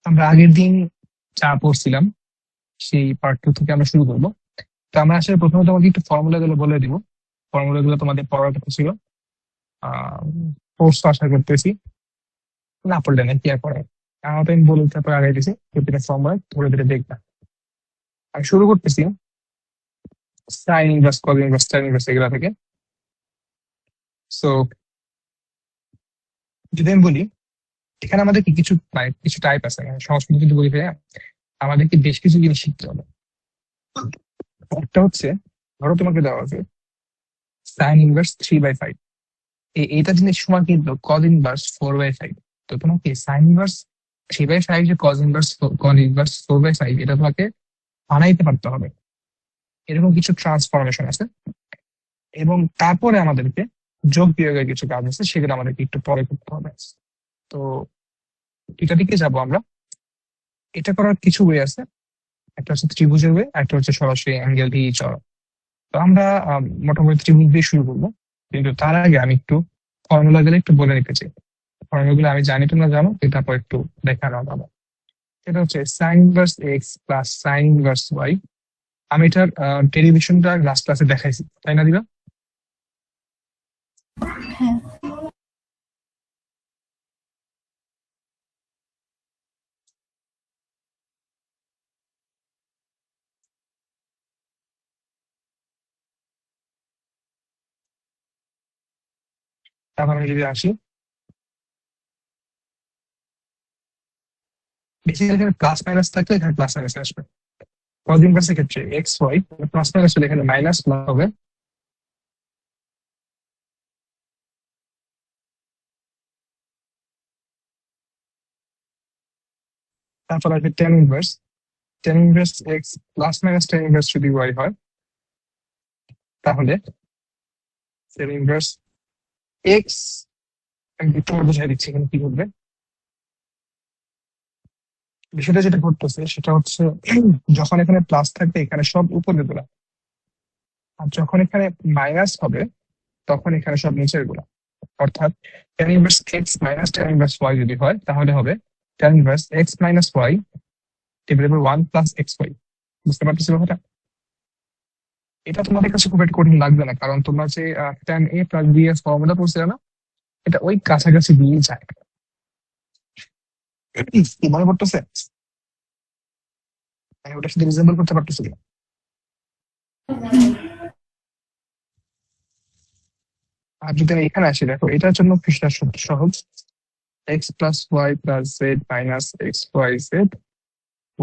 আমরা আগের দিন যা পড়ছিলাম সেই পার্ট 2 থেকে আমরা শুরু করবো। তো আমরা আসলে প্রথমে তোমাকে একটু ফর্মুলা গুলো বলে দিব। ফর্মুলা গুলো তোমাদের পড়ার কথা ছিল, কোর্স আশা করতেছি। না পড়লে না কি আর পড়ার, তো আমি বলে তারপর আগে দিছি প্রতিটা ফর্মুলা ধরে ধরে দেখবা। আমি শুরু করতেছি sign inverse, cause inverse, tan inverse এগুলা থেকে। সো যদি আমি বলি, এখানে আমাদের কি কিছু কিছু টাইপ আছে, মানে সংস্কৃত কিন্তু বলি ভাইয়া আমাদেরকে বেশ কিছু জিনিস শিখতে হবে। একটা হচ্ছে, ধরো তোমাকে দেওয়া আছে সাইন ইনভার্স 3/5, এইটা জিনিস সময় কিন্তু কজ ইনভার্স 4/5। তো তোমাকে সাইন ইনভার্স 3/5 যে কজ ইনভার্স, কজ ইনভার্স 4/5 এটা তোমাকে বানাইতে পারতে হবে। এরকম কিছু ট্রান্সফরমেশন আছে, এবং তারপরে আমাদেরকে যোগ বিয়োগের কিছু কাজ আছে, সেগুলো আমাদেরকে একটু পরে করতে হবে। তো এটা দিকে যাব আমরা। এটা করার কিছু ওয়ে আছে, একটা হচ্ছে ত্রিভুজের ওয়ে, একটা হচ্ছে সরাসরি অ্যাঙ্গেল দিয়ে চড়া। তো আমরা মোটামুটি ত্রিভুজ দিয়ে শুরু করবো, কিন্তু তার আগে আমি একটু ফর্মুলা গুলো একটু বলে নিতে চাই। ফর্মুলা গুলো আমি জানি তোমরা জানো, তারপর একটু দেখানো হবে। এটা হচ্ছে sine inverse x plus sign inverse y. আমি এটার ডেরিভেশনটা লাস্ট ক্লাসে দেখাইছি, তাই না দিবা? হ্যাঁ। তারপর আমি যদি আসি, বেসিক্যালি এখানে প্লাস মাইনাস থাকলে এখানে প্লাস মাইনাস আসবে। কজ ইনভার্সের ক্ষেত্রে এক্স ওয়াই প্লাস মাইনাস হলে এখানে মাইনাস হবে। তারপর আসবে ten inverse, ten inverse x plus minus tan inverse যদি ওয়াই হয়, তাহলে টেন ইনভার্স এক্স, আমি একটু বোঝাই দিচ্ছি এখানে কি করবে। বিষয়টা যেটা ঘটতেছে সেটা হচ্ছে, যখন এখানে প্লাস থাকবে এখানে সব উপরে গুলা, আর যখন এখানে মাইনাস হবে তখন এখানে সব নিচের গুলা। অর্থাৎ tan inverse x minus tan inverse y যদি হয়, তাহলে হবে tan inverse x minus y divided by 1 plus x y. বুঝতে পারতেছি ব্যাপারটা? এটা তোমাদের কাছে খুব একটা কঠিন লাগবে না, কারণ তোমরা যে tan a প্লাস b এর ফর্মুলা পড়ছিলে না, এটা ওই কাছাকাছি দিয়ে যায়। কি মনে পড়তেছে? আমি ওটার সাথে রিজেম্বল করতে পারতেছি না। আর যদি আমি এখানে আসি, দেখো এটার জন্য ফিসটা সহজ। X plus y plus z minus x y z,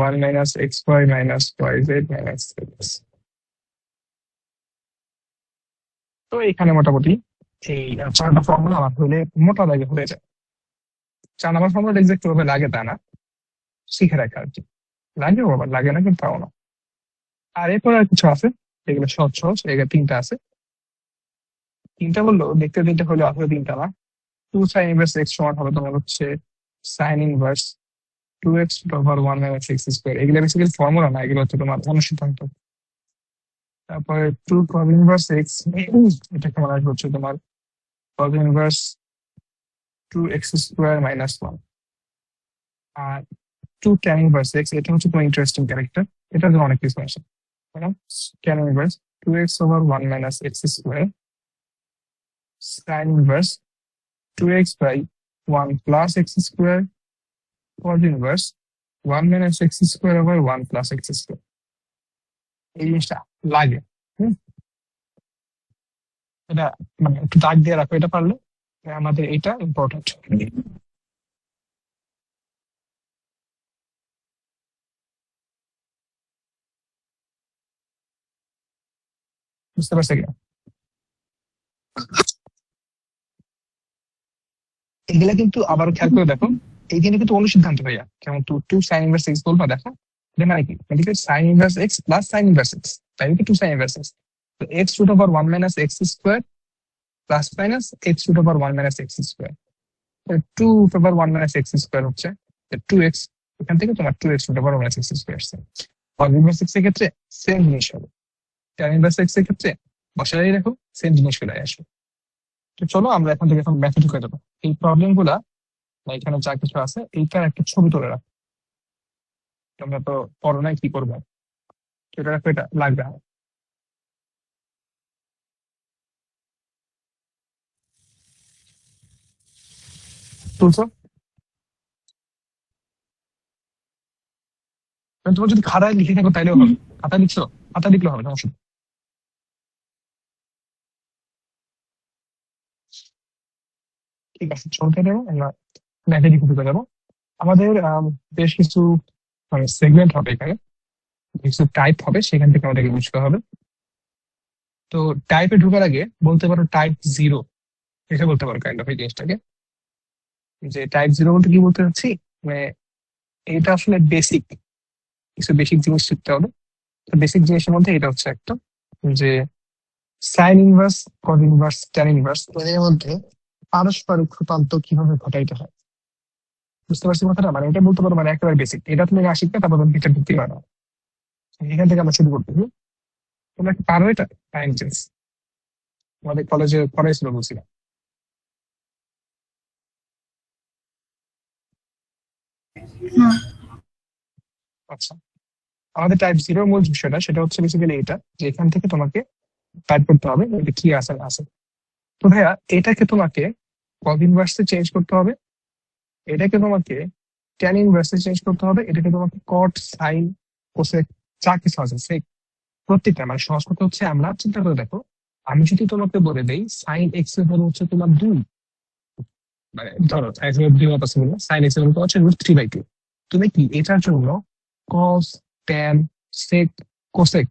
1 minus x y minus y z minus x. তো এখানে মোটামুটি এই 4টা ফর্মুলা আমার হলে মোটা দাগে হয়ে যায়। 4 নাম্বার ফর্মুলা এক্সাক্ট ভাবে লাগে তা না, শিখে রাখা আর কি। লাগেও আবার লাগে না কিন্তু তাও না। আর এরপর আর কিছু আছে যেগুলো সহজ সহজ, এগুলো 3টা আছে। 3টা বললো দেখতে 3টা হলে আসলে 3টা না। 2 সাইন ইনভার্স এক্স সমান হবে তোমার হচ্ছে sine inverse 2x over 1 minus x square. এগুলো বেসিক্যালি ফর্মুলা না, এগুলো হচ্ছে তোমার অনুসিদ্ধান্ত। তারপরে 2 cos ইনভার্স এক্স, এটা কেমন আসবে হচ্ছে তোমার cos inverse 2x square minus 1। আর 2 tan ইনভার্স এক্স, এটা হচ্ছে তোমার ইন্টারেস্টিং ক্যারেক্টার, এটার জন্য অনেক কিছু আসে। tan inverse 2x over 1 minus x square sin inverse 2x by 1 plus x square cos inverse 1 minus x square over 1 plus x square. এই জিনিসটা লাগে। হুম, এটা মানে একটু দাগ দিয়ে রাখো, এটা পারলে আমাদের এটা ইম্পর্টেন্ট। বুঝতে পারছে কিনা? এগুলা কিন্তু আবার খেয়াল করে দেখো, এইখানে কিন্তু অনুসিদ্ধান্ত ভাইয়া, যেমন 2 সাইন ইনভার্স এক্স বলবা, দেখো এটা মানে কি, sine inverse x plus sign inverse x, তাই কি 2 সাইন ইনভার্স এক্স। তো x root over 1 minus x square plus minus x root over 1 minus x square. 2 root over 1 minus x square হচ্ছে 2x, এখান থেকে তোমার 2x root over 1 minus x square আসছে। cos inverse x এর ক্ষেত্রে same জিনিস হবে, tan ইনভার্স এক্স এর ক্ষেত্রে বসাই রাখো, সেম জিনিস চলে আসবে। তো চলো আমরা এখন থেকে এখন ম্যাথে ঢুকে যাবো। এই প্রবলেম গুলা বা এখানে যা কিছু আছে এইটার একটা ছবি তুলে রাখো। তোমরা তো পড়ো নাই, কি করবো, এটা রাখো, এটা লাগবে না। তুলছো? তোমার যদি খাতায় লিখে থাকো তাইলেও হবে, খাতায় লিখছো, খাতায় লিখলেও হবে, সমস্যা নেই। ঠিক আছে, চলতে দেবো, আমরা ম্যাথে লিখে দিতে যাবো। আমাদের বেশ কিছু সেগমেন্ট হবে এখানে, কিছু টাইপ হবে, সেখান থেকে আমাদেরকে বুঝতে হবে। তো টাইপে ঢোকার আগে বলতে পারো টাইপ জিরো, এটা বলতে পারো কাইন্ড অফ এই জিনিসটাকে, যে টাইপ জিরো বলতে কি বলতে চাচ্ছি, মানে এটা আসলে বেসিক, কিছু বেসিক জিনিস শিখতে হবে। তো বেসিক জিনিসের মধ্যে এটা হচ্ছে একটা, যে sine inverse, cause inverse, tan inverse, এর মধ্যে পারস্পরিক রূপান্ত কিভাবে ঘটাইতে হয়। বুঝতে পারছি কথাটা, মানে এটা বলতে পারো মানে একেবারে বেসিক, এটা তুমি না শিখবে তারপর তুমি এটা ঢুকতে পারো। এখান থেকে আমরা শুরু করতেছি। তোমরা কি পারো এটা? টাইম চেঞ্জ আমাদের কলেজে পড়াইছিল বলছিলাম। না। আচ্ছা, আমাদের টাইপ জিরোর মূল বিষয়টা সেটা হচ্ছে বেসিক্যালি এটা, যে এখান থেকে তোমাকে টাইপ করতে হবে এটা কি আছে না আছে। তো ভাইয়া এটাকে তোমাকে কজ ইনভার্সে চেঞ্জ করতে হবে, এটাকে তোমাকে ট্যান ইনভার্সে চেঞ্জ করতে হবে, এটাকে তোমাকে কট, সাইন, কোসেক, যা কিছু আছে সেই প্রত্যেকটা, মানে সহজ কথা হচ্ছে, আমরা চিন্তা করে দেখো, আমি যদি তোমাকে বলে দেই সাইন এক্স এর হলো হচ্ছে তোমার 2, মানে ধরো সাইন এক্স এর 2 পসিবল না, সাইন এক্স এর হলো হচ্ছে √3/2, তুমি কি এটার জন্য কস, ট্যান, সেক, কোসেক,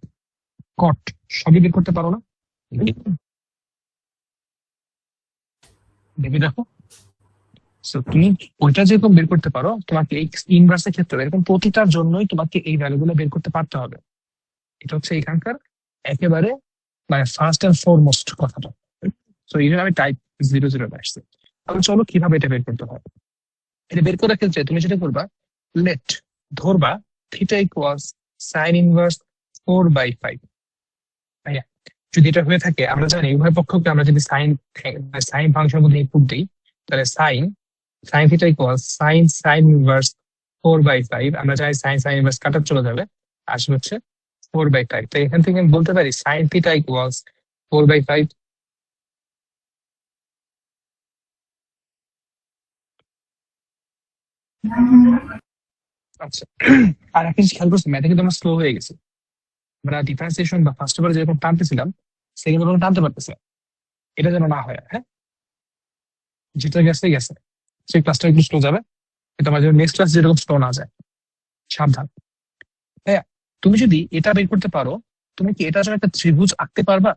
কট সবই বের করতে পারো না? ভেবে দেখো। So, তুমি ওইটা যেরকম বের করতে পারো, তোমাকে এই ইনভার্সের ক্ষেত্রে এরকম প্রতিটার জন্যই তোমাকে এই ভ্যালুগুলো বের করতে পারতে হবে। এটা হচ্ছে এখানকার একেবারে মানে ফার্স্ট এন্ড ফরমোস্ট কথাটা। তো এই জন্য আমি টাইপ জিরো জিরো আসছি। তাহলে চলো কিভাবে এটা বের করতে হয়। এটা বের করার ক্ষেত্রে তুমি যেটা করবা, লেট ধরবা থিটা ইকুয়ালস সাইন ইনভার্স 4/5। ভাইয়া যদি এটা হয়ে থাকে, আমরা জানি উভয় পক্ষকে আমরা যদি সাইন সাইন ফাংশন মধ্যে ইনপুট দিই, তাহলে sine sine theta equals sine sine inverse 4/5, আমরা জানি সাইন সাইন ইনভার্স কাটা চলে যাবে, আসবে হচ্ছে 4/5। তো এখান থেকে আমি বলতে পারি সাইন থিটা ইকুয়ালস 4/5। আচ্ছা, আর একটা জিনিস খেয়াল করছি, ম্যাথে কিন্তু আমরা স্লো হয়ে গেছি। আমরা ডিফারেন্সিয়েশন বা ফার্স্ট অফার যেরকম টানতেছিলাম, সেকেন্ড অফার টানতে পারতেছে, এটা যেন না হয়। হ্যাঁ, যেটা গেছে গেছে, সেই ক্লাসটা একটু স্লো যাবে, কিন্তু আমাদের নেক্সট ক্লাস যেরকম স্লো না যায়, সাবধান। হ্যাঁ, তুমি যদি এটা বের করতে পারো, তুমি কি এটার জন্য একটা ত্রিভুজ আঁকতে পারবা?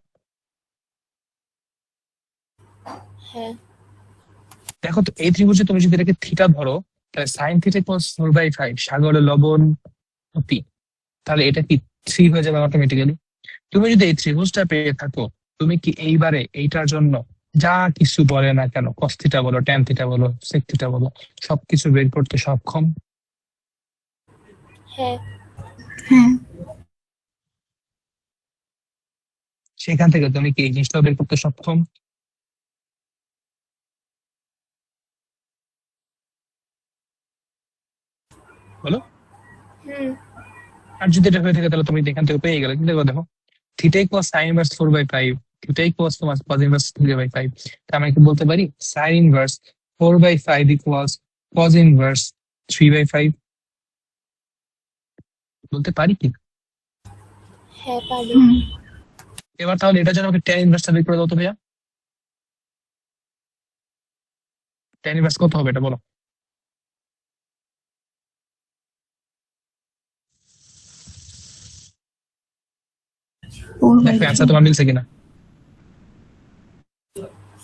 হ্যাঁ। দেখো তো, এই ত্রিভুজে তুমি যদি এটাকে থিটা ধরো, তাহলে সাইন থিটা ইকুয়ালস 4/5, সাগরে লবণ অতি, তাহলে এটা কি 3 হয়ে যাবে অটোমেটিক্যালি। তুমি যদি এই ত্রিভুজটা পেয়ে থাকো, তুমি কি এইবারে এইটার জন্য যা কিছু বলে না কেন, কস থিটা বলো, ট্যান থিটা বলো, সেক থিটা বলো, সবকিছু বের করতে সক্ষম? হ্যাঁ। হ্যাঁ। সেখান থেকে তুমি কি এই জিনিসটা বের করতে সক্ষম? বলো। হুম। আর যদি এটা হয়ে থাকে তাহলে তুমি এখান থেকে পেয়ে গেলে, কিন্তু এবার দেখো theta equals sign inverse 4/5, theta equals তোমার কজ ইনভার্স 3/5, তার মানে কি বলতে পারি sign inverse 4/5 equals cos inverse 3/5, বলতে পারি কি? হ্যাঁ পারি। এবার তাহলে এটা যেন আমাকে ট্যান ইনভার্সটা বের করে দাও তো ভাইয়া। ট্যান ইনভার্স কত হবে এটা বলো। 4/3। দেখো অ্যান্সার তোমার মিলছে কিনা।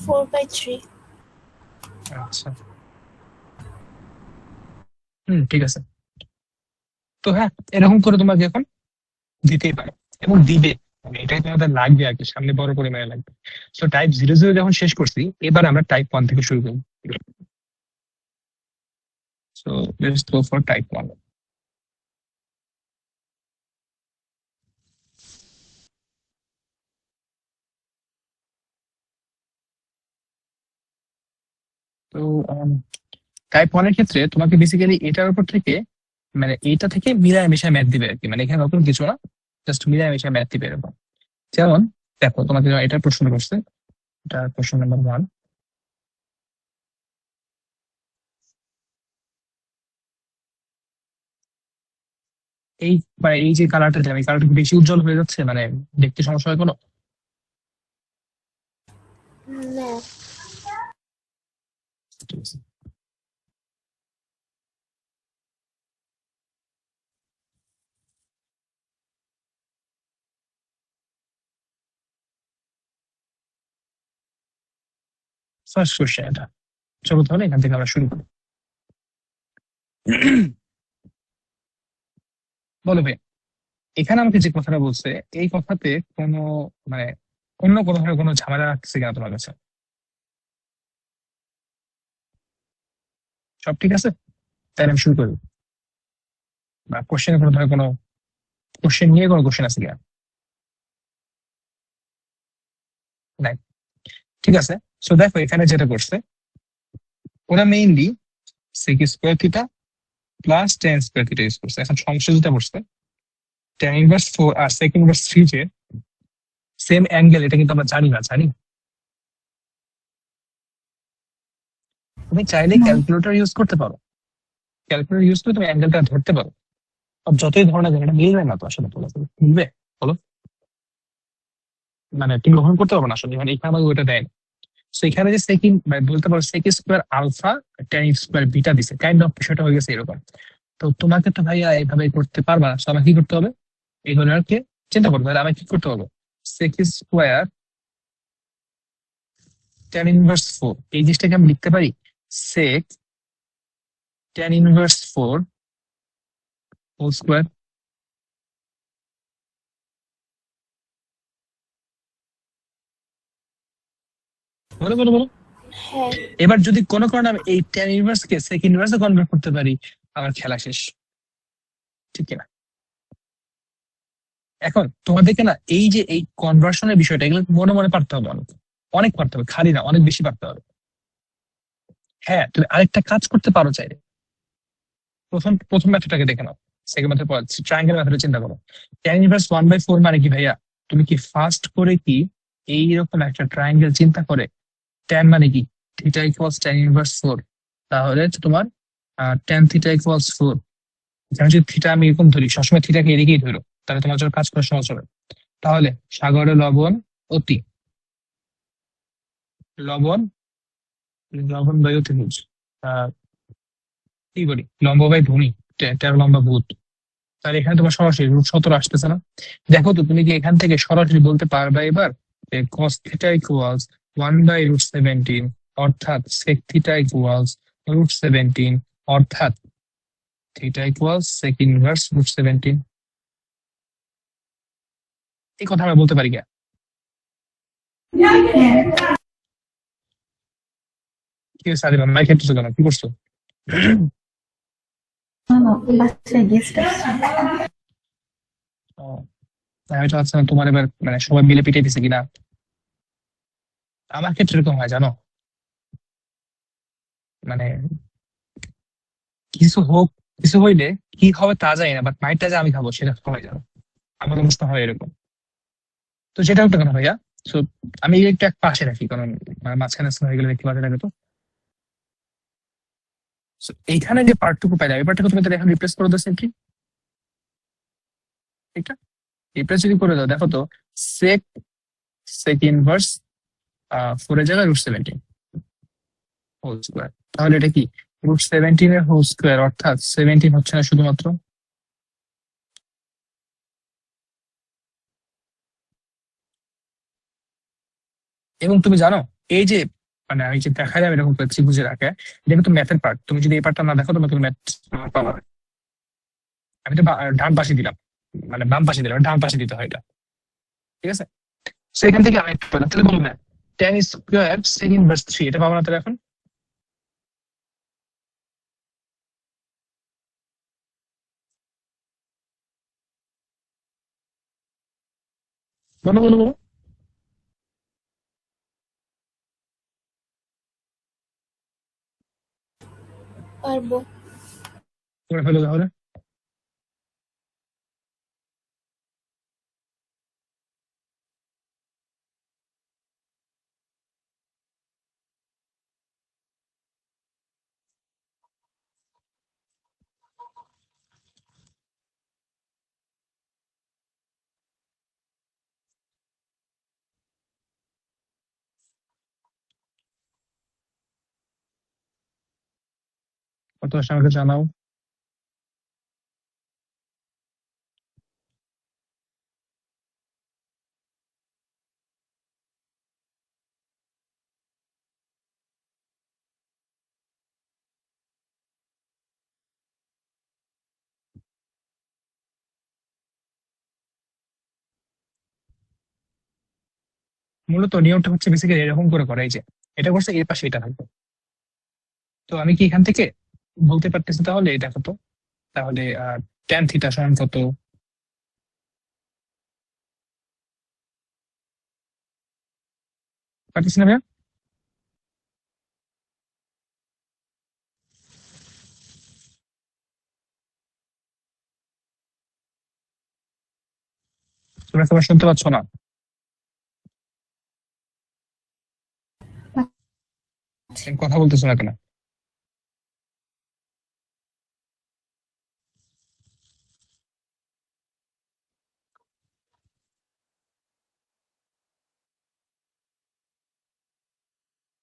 4/3। আচ্ছা, ঠিক আছে। তো হ্যাঁ, এরকম করে তোমাকে এখন দিতেই পারে এবং দিবে, মানে এটাই তোমাদের লাগবে আর কি, সামনে বড় পরিমাণে লাগবে। তো টাইপ জিরো জিরো যখন শেষ করছি, এবার আমরা টাইপ 1 থেকে শুরু করবো। So let's go for type 1। তো টাইপ 1 এর ক্ষেত্রে তোমাকে বেসিক্যালি এটার উপর থেকে মানে এইটা থেকে মিলায় মিশায় ম্যাথ দিবে আর কি, মানে এখানে নতুন কিছু না, জাস্ট মিলায় মিশায় ম্যাথ দিবে এরকম। যেমন দেখো তোমাকে এটা প্রশ্ন করছে, এটা প্রশ্ন নাম্বার 1। এই মানে এই যে কালারটা দিলাম, এই কালারটা বেশি উজ্জ্বল হয়ে যাচ্ছে, মানে দেখতে সমস্যা হয় কোনো? না। ঠিক আছে। ফার্স্ট কোশ্চেন এটা, চলো তাহলে এখান থেকে আমরা শুরু করি। বলো ভাই, এখানে আমাকে যে কথাটা বলছে, এই কথাতে কোনো মানে অন্য কোনো ধরনের কোনো ঝামেলা রাখছে কিনা তোমার কাছে? সব ঠিক আছে? তাহলে আমি শুরু করি। বা কোশ্চেনে কোনো ধরনের কোনো কোশ্চেন নিয়ে কোনো কোশ্চেন আছে কিনা? নাই। ঠিক আছে। সো দেখো এখানে যেটা করছে, ওরা mainly sec square theta plus tan square theta use করছে। এখন সমস্যা যেটা করছে, টেন ইনভার্স 4 আর সেক ইনভার্স 3 যে সেম অ্যাঙ্গেল, এটা কিন্তু আমরা জানি না, জানি? তুমি চাইলে না। ক্যালকুলেটর ইউজ করতে পারো, ক্যালকুলেটর ইউজ করে তুমি অ্যাঙ্গেলটা ধরতে পারো। আর যতই ধরো না কেন, এটা মিলবে না তো আসলে, বলো তো, মিলবে? বলো। মানে তুমি গ্রহণ করতে পারবে না আসলে, মানে এখানে আমাকে ওইটা দেয়। তো এখানে যে সেকেন্ড মানে বলতে পারো sec square alpha tan square beta দিছে, কাইন্ড অফ বিষয়টা হয়ে গেছে এরকম। তো তোমাকে তো ভাইয়া এইভাবে করতে পারবা না, তো আমাকে কি করতে হবে? এই ধরনের চিন্তা করতে হবে, আমাকে কি করতে হবে? সেক স্কোয়ার টেন ইনভার্স 4, এই জিনিসটাকে আমি লিখতে পারি সেক টেন ইনভার্স 4 হোল স্কোয়ার। বলো বলো বলো। হ্যাঁ। এবার যদি কোনো কারণে আমি এই টেন ইনভার্স কে সেক ইনভার্সে কনভার্ট করতে পারি, আমার খেলা শেষ, ঠিক কিনা? এখন তোমাদেরকে না এই যে এই কনভার্সনের বিষয়টা, এগুলো মনে মনে পারতে হবে, অনেক অনেক পারতে হবে, খালি না, অনেক বেশি পারতে হবে। হ্যাঁ, তুমি আরেকটা কাজ করতে পারো চাইলে। প্রথম প্রথম মেথডটাকে দেখে নাও, সেকেন্ড মেথড পর ট্রায়াঙ্গেল মেথডে চিন্তা করো। ট্যান ইনভার্স 1/4 মানে কি ভাইয়া? তুমি কি ফার্স্ট করে কি এইরকম একটা ট্রায়াঙ্গেল চিন্তা করে, ট্যান মানে কি থিটা ইকুয়ালস ট্যান ইনভার্স 4, তাহলে হচ্ছে তোমার ট্যান থিটা ইকুয়ালস 4। এখানে যদি থিটা আমি এরকম ধরি, সবসময় থিটাকে এদিকেই ধরো, তাহলে তোমার জন্য কাজ করা সহজ হবে। তাহলে সাগরে লবণ অতি, লবণ লবণ বাই অতিভুজ, আহ কি বলি, লম্ব বাই ভূমি, 13 লম্বা ভূত। তাহলে এখানে তোমার সরাসরি √17 আসতেছে না? দেখো তো তুমি কি এখান থেকে সরাসরি বলতে পারবে এবার যে cos থিটা ইকুয়ালস 1/√17, অর্থাৎ sec থিটা ইকুয়ালস √17, অর্থাৎ থিটা ইকুয়ালস sec ইনভার্স √17? এই কথা আমরা বলতে পারি কি? কি হয়েছে আদিবা, মাইক খেতেছো কেন, কি করছো? বাসায় গেস্ট আসছে। ও, আমি তো ভাবছিলাম তোমার এবার মানে সবাই মিলে পিটাই দিছে কিনা। আমার ক্ষেত্রে এরকম হয় জানো, মানে কিছু হোক, কিছু হইলে কি হবে তা জানি না, বাট মাইটটা যে আমি খাবো সেটা সবাই জানো। আমার অবস্থা হয় এরকম। তো সেটা একটা কথা ভাইয়া। তো আমি একটু এক পাশে রাখি, কারণ মাঝখানে হয়ে গেলে দেখতে পাচ্ছি লাগে তো। So, এইখানে যে পার্টটুকু পাইলাম, এই পার্টটুকু তুমি তাহলে এখন রিপ্লেস করে দাও সিম্পলি, এটা রিপ্লেস যদি করে দাও, দেখো তো সেক সেক ইনভার্স 4 এর জায়গায় √17 হোল স্কোয়ার, তাহলে এটা কি √17 এর হোল স্কোয়ার, অর্থাৎ 17 হচ্ছে না শুধুমাত্র? এবং তুমি জানো এই যে মানে আমি যে দেখালাম এরকম করে ত্রিভুজের আঁকে, দেখো তো ম্যাথের পার্ট, তুমি যদি এই পার্টটা না দেখো তোমাকে ম্যাথ পাবা না। আমি তো ডান পাশে দিলাম, মানে বাম পাশে দিলাম, ডান পাশে দিতে হয় এটা, ঠিক আছে? সেখান থেকে আমি পেলাম, তাহলে বলবো না টেন স্কোয়ার সেক ইনভার্স 3, এটা পাবো না তাহলে এখন? বলো বলো বলো। পারবো। করে ফেলো তাহলে। কত আসে আমাকে জানাও। মূলত নিয়মটা হচ্ছে বেসিক্যালি এরকম করে করা, এই যে এটা করছে এর পাশে এটা থাকবে। তো আমি কি এখান থেকে বলতে পারতেছি? তাহলে এটা কত, তাহলে ট্যান থিটা সমান কত? পারতেছি না ভাইয়া? তোমরা সবাই শুনতে পাচ্ছ না? কথা বলতেছো না কেন?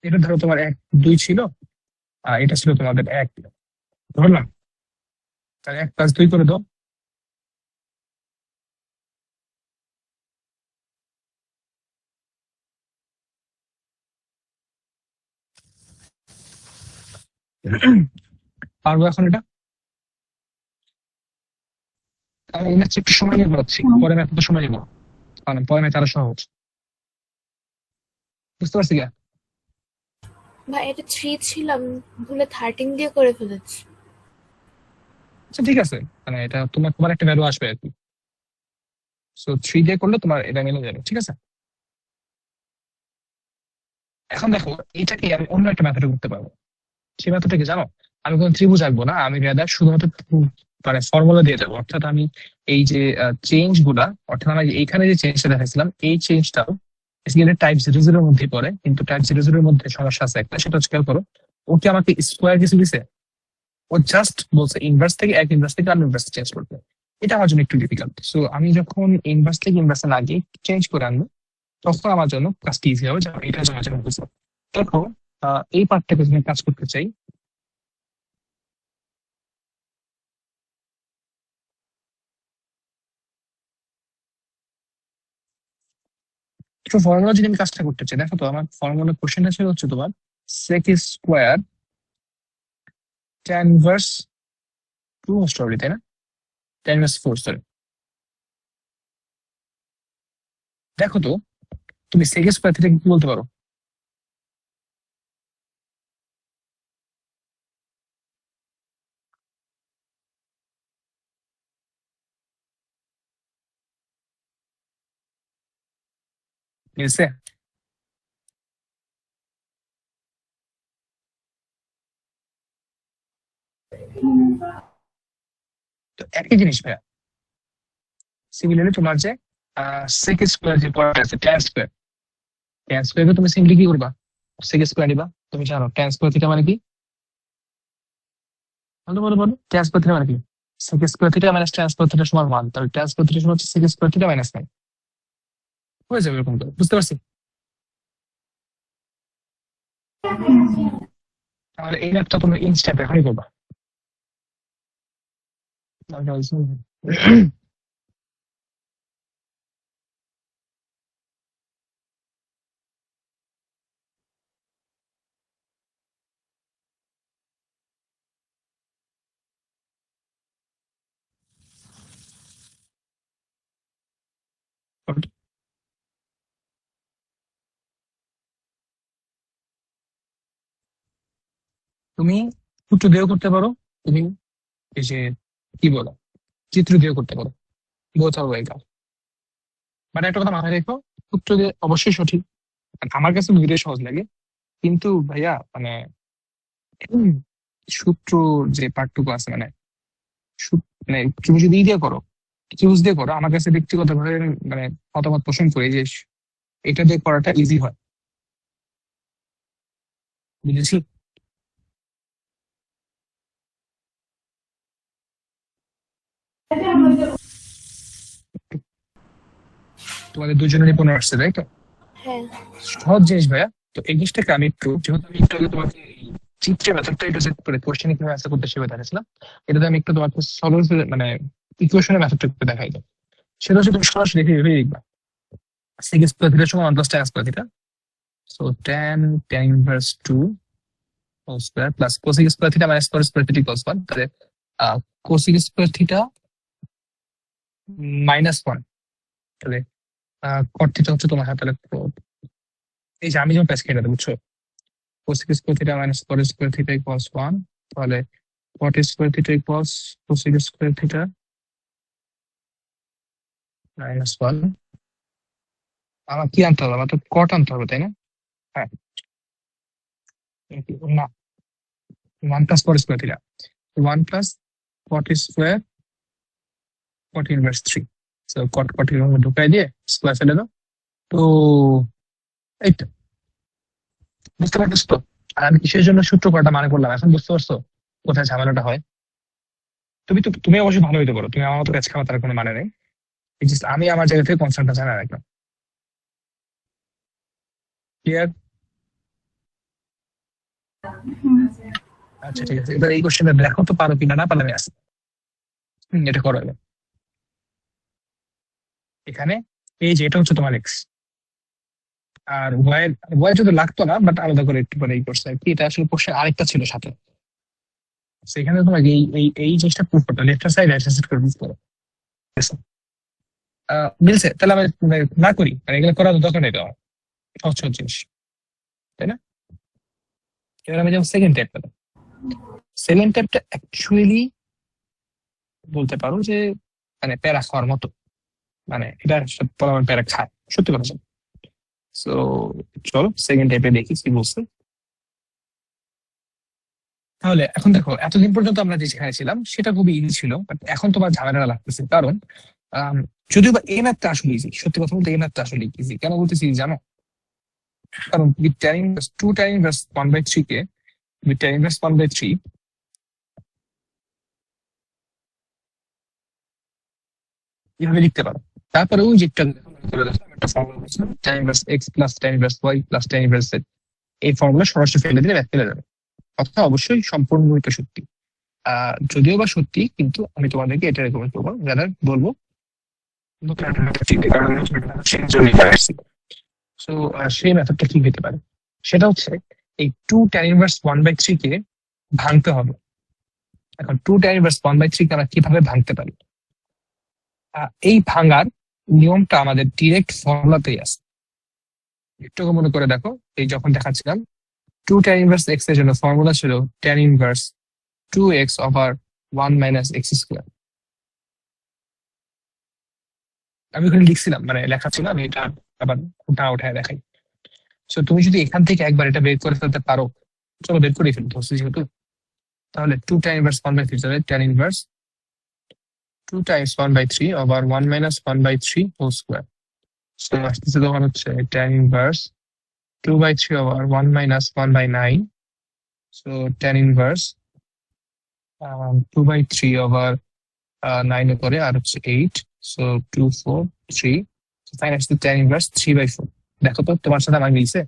এটা ধরো তোমার 1 2 ছিল, আর এটা ছিল তোমাদের 1 ধরলাম। তাহলে 1 + 2 করে দাও। পারবো এখন এটা? আমি এর চেয়ে একটু সময় নিয়ে বলাচ্ছি, পরে ম্যাথ তো সময় নেবো, কারণ পরে ম্যাথ আরো সহজ। বুঝতে পারছি কি? ভাই এটা 3 ছিল, আমি ভুলে 13 দিয়ে করে ফেলেছি। আচ্ছা ঠিক আছে, মানে এটা তোমার তোমার একটা ভ্যালু আসবে আর কি। সো 3 দিয়ে করলে তোমার এটা মিলে যাবে, ঠিক আছে। এখন দেখো, এটাকে আমি অন্য একটা মেথডে করতে পারবো। সেই মেথডটা কি জানো? আমি কোনো ত্রিভুজ আঁকবো না, আমি রেদার শুধুমাত্র মানে ফর্মুলা দিয়ে যাবো। অর্থাৎ আমি এই যে চেঞ্জ গুলা, অর্থাৎ আমি এইখানে যে চেঞ্জটা দেখাইছিলাম, এই চেঞ্জটাও বেসিক্যালি টাইপ 0 0 এর মধ্যেই পড়ে, কিন্তু টাইপ 0 0 এর মধ্যে সমস্যা আছে একটা, সেটা হচ্ছে খেয়াল করো। ও কি আমাকে স্কোয়ার কিছু দিছে? ও জাস্ট বলছে ইনভার্স থেকে ইনভার্স থেকে ইনভার্স চেঞ্জ করতে। এটা আমার জন্য একটু ডিফিকাল্ট। সো আমি যখন ইনভার্স থেকে ইনভার্সে না গিয়ে চেঞ্জ করে আনবো, তখন আমার জন্য কাজটি ইজি হবে, যেমন এটা আমার জন্য বুঝতে। দেখো, এই পার্টটাকে যদি আমি কাজ করতে চাই, তো ফর্মুলা যদি আমি কাজটা করতে চাই, দেখো তো আমার ফর্মুলা কোশ্চেনটা ছিল হচ্ছে তোমার sec square tan inverse 2 most probably, তাই না? Tan inverse 4, sorry. দেখো তো, তুমি সেক স্কোয়ার থেকে কি বলতে পারো? মিলছে? তো একই জিনিস ভাইয়া। সিমিলারলি তোমার যে সেক স্কোয়ার যে পড়া আছে ট্যান স্কোয়ার, ট্যান স্কোয়ারকে তুমি সিম্পলি কি করবা? সেক স্কোয়ার নিবা। তুমি জানো ট্যান স্কোয়ার থিটা মানে কি? বলো বলো বলো, ট্যান স্কোয়ার থিটা মানে কি? Sec square theta minus tan square theta সমান 1, তাহলে ট্যান স্কোয়ার থিটা সমান হচ্ছে সেক স্কোয়ার থিটা মাইনাস 9। হয়ে যাবে এরকম করে, বুঝতে পারছি? তাহলে এই ম্যাথটা তুমি ইনস্ট্যান্ট এখনই করবা। তুমি সূত্র দিয়েও করতে পারো, তুমি এই যে কি বলো, চিত্র দিয়েও করতে পারো, বোথ আর ওয়ে। মানে একটা কথা মাথায় রেখো, সূত্র দিয়ে অবশ্যই সঠিক, আর আমার কাছে দুটোই সহজ লাগে। কিন্তু ভাইয়া মানে উম, সূত্র যে পার্টটুকু আছে, মানে মানে তুমি যদি ই দিয়ে করো, চুজ দিয়ে করো, আমার কাছে ব্যক্তিগতভাবে মানে মতামত পোষণ করি যে এটা দিয়ে করাটা ইজি হয়। বুঝেছি? তোমাদের দুজনেরই 15 আসছে, তাই তো? হ্যাঁ। সহজ জিনিস ভাইয়া। তো এই জিনিসটাকে আমি একটু, যেহেতু আমি একটু আগে তোমাকে চিত্রের মেথডটা এটা হচ্ছে কোশ্চেনে কিভাবে অ্যান্সার করতে সেভাবে দেখাচ্ছিলাম। এটাতে আমি একটু তোমাকে সলিউশন মানে ইকুয়েশনের মেথডটা একটু দেখাই দাও। সেটা হচ্ছে তুমি সরাসরি দেখে ভেবে দেখবা সেক স্কোয়ার থিটার সমান 1 + tan square theta. So tan inverse 2 whole square plus cosec square theta minus cot square theta equals 1। তাহলে কোসেক স্কোয়ার থিটা -1, তাহলে কট থিটা হচ্ছে তোমার হাতে, তাহলে এই যে আমি যেমন প্যাচ খেয়ে বুঝছো, cosec square theta minus cot square theta equals 1, তাহলে কট square theta equals cosec square theta -1। আমার কি আনতে হবে? আমার তো কট আনতে হবে, তাই না? হ্যাঁ, না, 1 + cot square theta, 1 + cot square cot inverse 3। So cot cot এর মধ্যে ঢুকাই দিয়ে স্কোয়ার ফেলে দাও। তো এইটা বুঝতে পারছো তো? আর আমি কিসের জন্য সূত্র করাটা মানে করলাম এখন বুঝতে পারছো কোথায় ঝামেলাটা হয়? তুমি অবশ্যই ভালো হইতে পারো, তুমি আমার মতো প্যাচ খাওয়া তার কোনো মানে নেই। আমি আমার জায়গা থেকে কনসার্নটা জানা রাখলাম। ক্লিয়ার? আচ্ছা ঠিক আছে, এবার এই কোশ্চেনটা দেখো তো পারো কিনা, না পারলে আমি আসি। এটা করো এবার। এখানে এই যে এটা হচ্ছে তোমার এক্স, আর ওয়াই যদি লাগতো না, বাট আলাদা করে একটু পরে এই করছে আর কি। এটা আসলে কোশ্চেন আরেকটা ছিল সাথে, সেখানে তোমাকে এই জিনিসটা প্রুভ করতে লেফট সাইড রাইট সাইড করে প্রুভ করো। মিলছে? তাহলে আমি না করি, মানে এগুলো করার দরকার নেই, দেওয়া সহজ সহজ জিনিস, তাই না? এবার আমি যেমন সেকেন্ড টাইপ পেলাম। সেকেন্ড টাইপটা অ্যাকচুয়ালি বলতে পারো যে মানে প্যারা খাওয়ার মতো, মানে এটা পরিমাণ প্যারা খায়, সত্যি কথা। সো চলো সেকেন্ড টাইপে দেখি কি বলছে। তাহলে এখন দেখো, এতদিন পর্যন্ত আমরা যে যেখানে ছিলাম সেটা খুবই ইজি ছিল, বাট এখন তোমার ঝামেলা লাগতেছে। কারণ আম, যদিও বা এই ম্যাথটা আসলে ইজি, সত্যি কথা বলতে এই ম্যাথটা আসলে ইজি। কেন বলতেছি জানো? কারণ with tan inverse 2 tan inverse 1/3 K with tan inverse 1/3 এভাবে লিখতে পারো। তারপরে ওই যেটা একটা ফর্মুলা আছে, tan inverse x plus tan inverse y plus tan inverse z, এই ফর্মুলা সরাসরি ফেলে দিলে ম্যাথ ফেলে যাবে। কথা অবশ্যই সম্পূর্ণরূপে সত্যি, যদিও বা সত্যি, কিন্তু আমি তোমাদেরকে এটা রেকমেন্ড করবো, যারা বলবো নতুন একটা method শিখতে, কারণ আমি নতুন একটা method শেখার জন্যই চলে আসছি। সো সেই মেথডটা কি হতে পারে? সেটা হচ্ছে এই 2 tan inverse 1/3 কে ভাঙতে হবে। এখন 2 tan inverse 1/3 কে আমরা কিভাবে ভাঙতে পারি? এই ভাঙার নিয়মটা আমাদের ডিরেক্ট ফর্মুলাতেই আছে। একটু মনে করে দেখো, এই যখন দেখাচ্ছিলাম 2 tan inverse x এর জন্য ফর্মুলা ছিল tan inverse 2x over 1 minus x square। আমি ওখানে লিখছিলাম, মানে লেখা ছিল, আমি এটা আবার উঠায় দেখাই। সো তুমি যদি এখান থেকে একবার এটা বের করে ফেলতে পারো, চলো বের করে ফেলতে হচ্ছে যেহেতু, তাহলে 2 tan inverse 1/3, তাহলে tan inverse 2 times 1/3 over 1 minus 1/3 whole square। So আসতেছে তোমার হচ্ছে tan inverse 2/3 over 1 minus 1/9। So tan inverse 2/3 over 9 এর পরে আর হচ্ছে 8। সো 2 4 3, ফাইন আসছে tan inverse 3/4। দেখো তো তোমার সাথে আমার মিলছে?